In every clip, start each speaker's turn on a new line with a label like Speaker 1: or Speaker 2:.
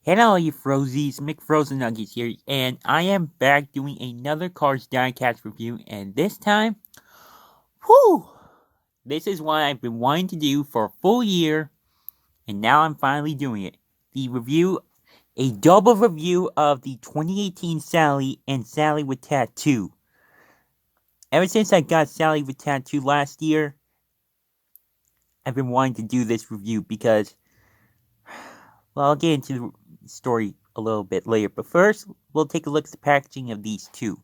Speaker 1: Hello, you Frozies, McFrozenNuggets here, and I am back doing another Cars Diecast review, and this time, whew, this is what I've been wanting to do for a full year, and now I'm finally doing it. A double review of the 2018 Sally and Sally with Tattoo. Ever since I got Sally with Tattoo last year, I've been wanting to do this review because, well, I'll get into the story a little bit later, but first, we'll take a look at the packaging of these two.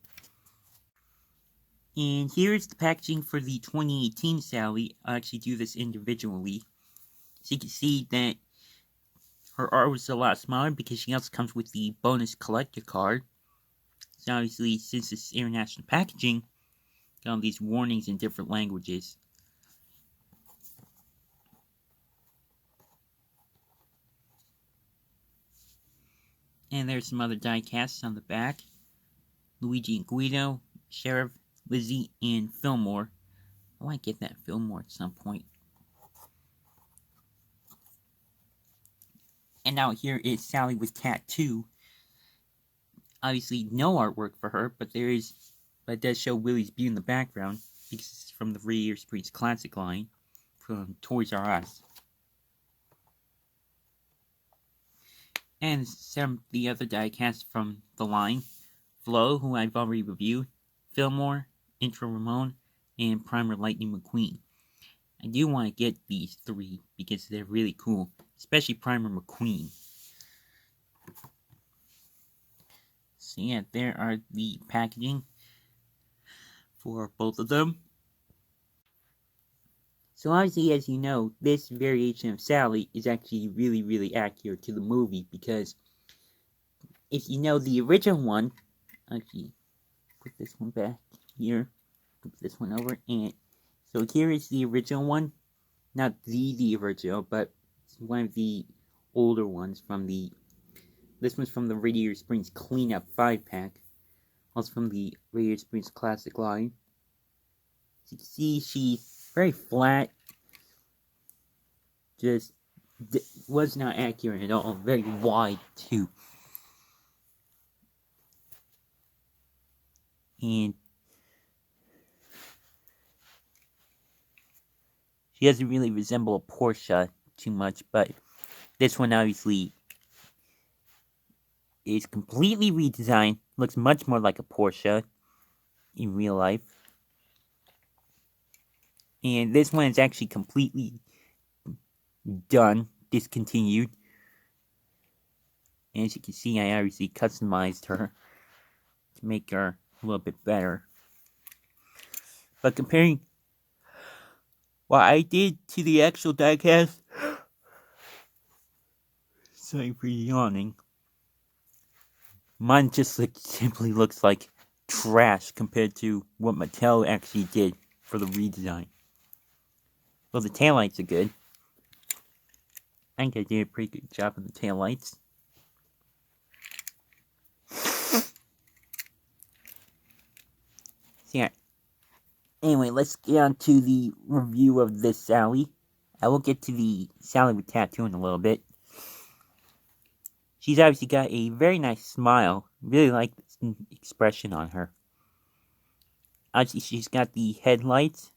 Speaker 1: And here's the packaging for the 2018 Sally. I'll actually do this individually. So you can see that her art was a lot smaller because she also comes with the bonus collector card. So obviously, since it's international packaging, got all these warnings in different languages. And there's some other die casts on the back. Luigi and Guido, Sheriff, Lizzie, and Fillmore. I want to get that Fillmore at some point. And now here is Sally with Tattoo. Obviously, no artwork for her, but it does show Willie's View in the background because it's from the Radiator Springs Classic line from Toys R Us. And some of the other diecasts from the line: Flo, who I've already reviewed, Fillmore, Intro Ramon, and Primer Lightning McQueen. I do want to get these three because they're really cool, especially Primer McQueen. So yeah, there are the packaging for both of them. So obviously, as you know, this variation of Sally is actually really accurate to the movie because if you know the original one, actually put this one back here, put this one over, and so here is the original one, not the original, but one of the older ones from this one's from the Radiator Springs Cleanup 5-pack, also from the Radiator Springs Classic line. So you can see she's very flat, just was not accurate at all, very wide too. And she doesn't really resemble a Porsche too much, but this one obviously is completely redesigned, looks much more like a Porsche in real life. And this one is actually completely done, discontinued. And as you can see, I obviously customized her to make her a little bit better. But comparing what I did to the actual diecast, sorry for yawning, mine just simply looks like trash compared to what Mattel actually did for the redesign. Well, the taillights are good. I think I did a pretty good job on the taillights. So yeah. Anyway, let's get on to the review of this Sally. I will get to the Sally with Tattoo in a little bit. She's obviously got a very nice smile. Really like this expression on her. Obviously, she's got the headlights,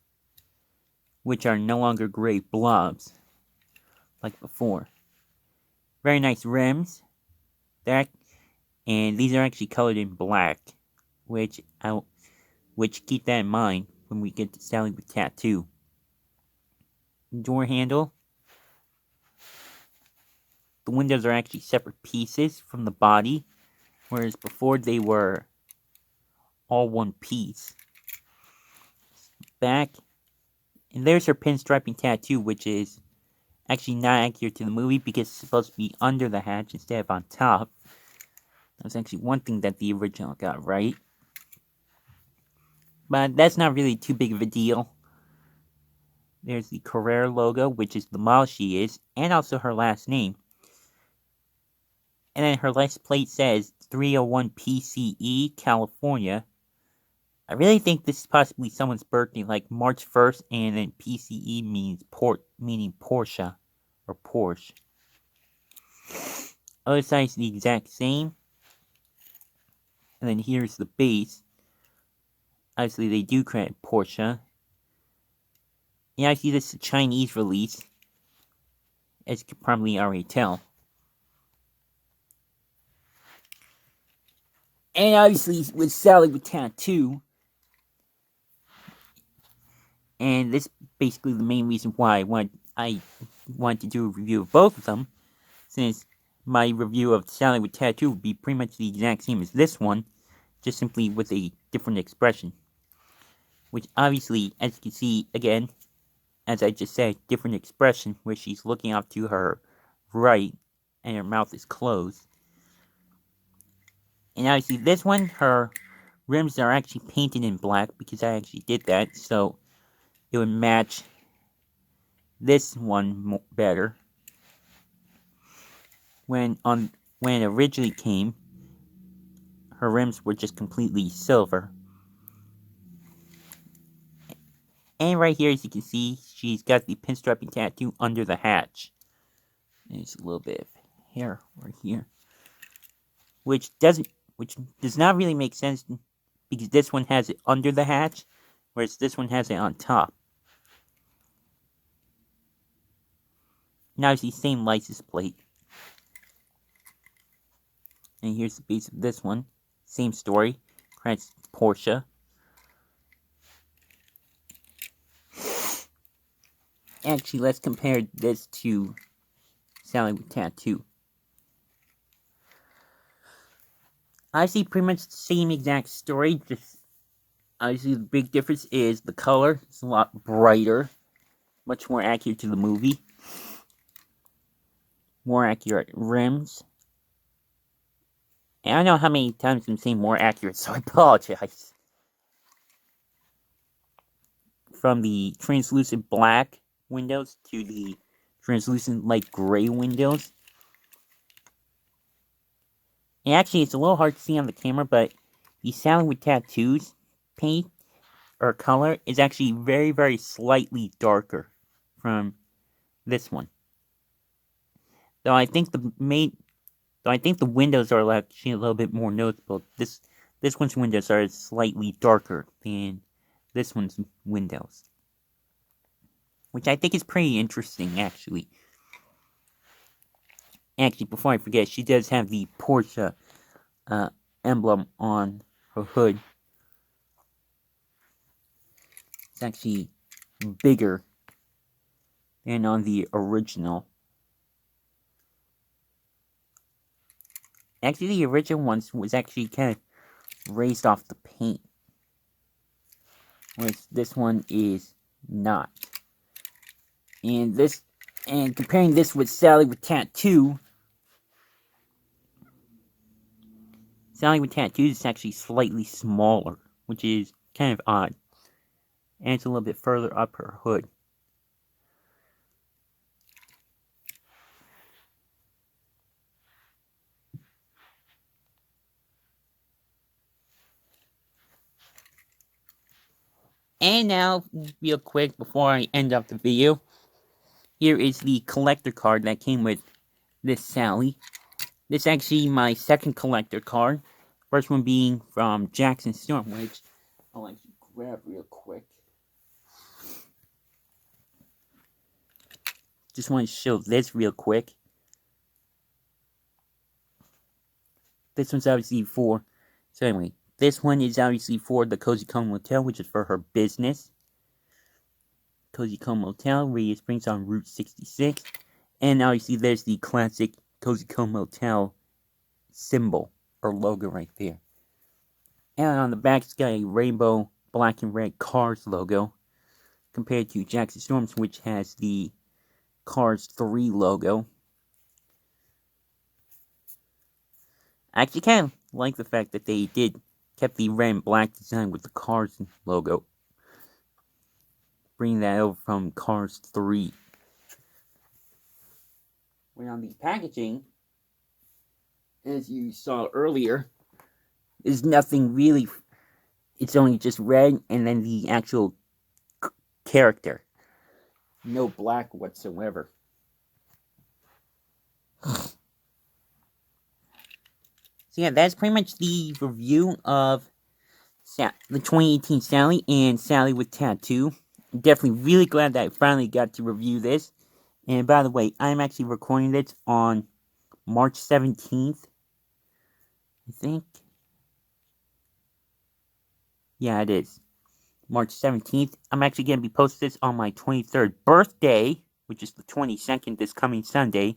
Speaker 1: which are no longer gray blobs like before. Very nice rims. And these are actually colored in black, which keep that in mind when we get to Sally with Tattoo. Door handle. The windows are actually separate pieces from the body, whereas before they were all one piece. Back, and there's her pinstriping tattoo, which is actually not accurate to the movie because it's supposed to be under the hatch instead of on top. That's actually one thing that the original got right. But that's not really too big of a deal. There's the Carrera logo, which is the model she is, and also her last name. And then her license plate says 301 PCE, California. I really think this is possibly someone's birthday, like March 1st, and then PCE meaning Porsche or Porsche. Other side's the exact same. And then here's the base. Obviously, they do credit Porsche. Yeah, I see this is a Chinese release, as you can probably already tell. And obviously, with Sally with Tattoo. And this is basically the main reason why I want to do a review of both of them, since my review of Sally with Tattoo would be pretty much the exact same as this one, just simply with a different expression. Which obviously, as you can see, again, as I just said, different expression, where she's looking off to her right, and her mouth is closed. And obviously this one, her rims are actually painted in black, because I actually did that, so it would match this one better. When it originally came, her rims were just completely silver. And right here, as you can see, she's got the pinstriping tattoo under the hatch. There's a little bit of hair right here, which does not really make sense, because this one has it under the hatch, whereas this one has it on top. Now it's the same license plate. And here's the base of this one. Same story. Credits Porsche. Actually, let's compare this to Sally with Tattoo. I see pretty much the same exact story, just obviously the big difference is the color. It's a lot brighter, much more accurate to the movie. More accurate rims. And I don't know how many times I'm saying more accurate, so I apologize. From the translucent black windows to the translucent light gray windows. And actually, it's a little hard to see on the camera, but the Sally with Tattoos paint or color is actually very, very slightly darker from this one. Though I think the windows are actually a little bit more noticeable. This one's windows are slightly darker than this one's windows, which I think is pretty interesting, actually. Actually, before I forget, she does have the Porsche emblem on her hood. It's actually bigger than on the original. Actually, the original one was actually kind of raised off the paint, whereas this one is not. And comparing this with Sally with Tattoo, Sally with Tattoos is actually slightly smaller, which is kind of odd. And it's a little bit further up her hood. And now, real quick, before I end up the video, here is the collector card that came with this Sally. This is actually my second collector card. First one being from Jackson Storm, which I'll actually grab real quick. Just want to show this real quick. This one's obviously for... So anyway, this one is obviously for the Cozy Cone Motel, which is for her business. Cozy Cone Motel, Radiator Springs on Route 66. And obviously there's the classic Cozy Cone Motel symbol or logo right there. And on the back, it's got a rainbow black and red Cars logo, compared to Jackson Storms, which has the Cars 3 logo. I actually kind of like the fact that they kept the red and black design with the Cars logo, bringing that over from Cars 3. When on the packaging, as you saw earlier, there's nothing really. It's only just red and then the actual character. No black whatsoever. So yeah, that's pretty much the review of the 2018 Sally and Sally with Tattoo. I'm definitely really glad that I finally got to review this. And by the way, I'm actually recording this on March 17th. I think. Yeah, it is. March 17th. I'm actually going to be posting this on my 23rd birthday, which is the 22nd, this coming Sunday.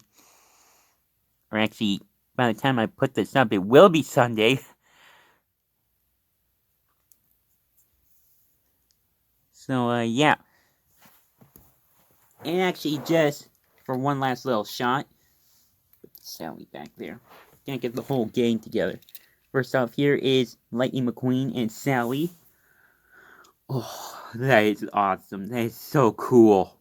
Speaker 1: Or actually, by the time I put this up, it will be Sunday. So, yeah. And actually, just for one last little shot, put Sally back there. Gonna get the whole gang together. First off, here is Lightning McQueen and Sally. Oh, that is awesome. That is so cool.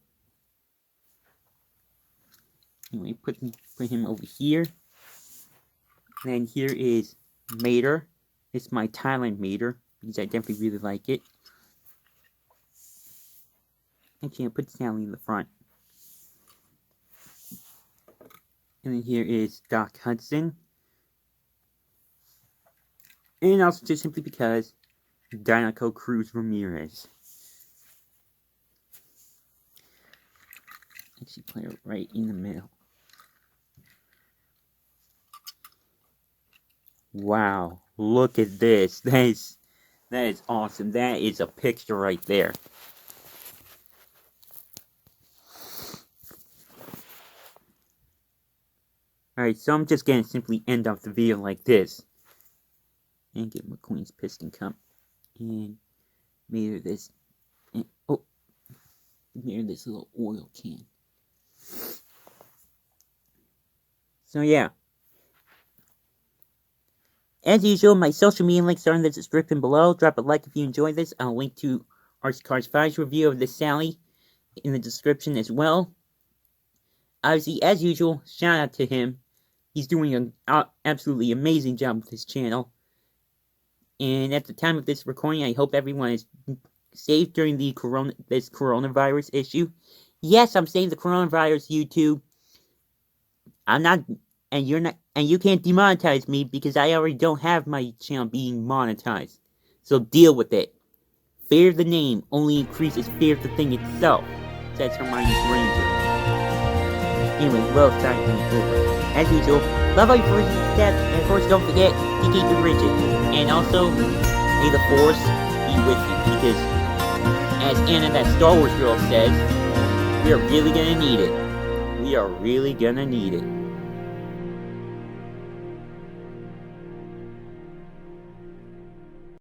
Speaker 1: Anyway, put him over here. Then here is Mater. It's my Thailand Mater, because I definitely really like it. Actually, I'll put Sally in the front. And then here is Doc Hudson. And also just simply because Dinoco Cruz Ramirez. Actually, put it right in the middle. Wow, look at this. That is awesome. That is a picture right there. Alright, so I'm just gonna simply end off the video like this. And get McQueen's piston cup. And mirror this. And, oh, mirror this little oil can. So yeah. As usual, my social media links are in the description below. Drop a like if you enjoyed this. I'll link to RC Cars 5's review of the Sally in the description as well. Obviously, as usual, shout out to him. He's doing an absolutely amazing job with his channel. And at the time of this recording, I hope everyone is safe during the this coronavirus issue. Yes, I'm saying the coronavirus, YouTube. I'm not, and you're not, and you can't demonetize me because I already don't have my channel being monetized. So deal with it. Fear of the name only increases fear of the thing itself, says Hermione Granger. Anyway, well, it's time to be over. As usual, love all your forces to death, and of course don't forget to keep it rigid. And also, may the Force be with you, because, as Anna, that Star Wars girl, says, we are really gonna need it. We are really gonna need it.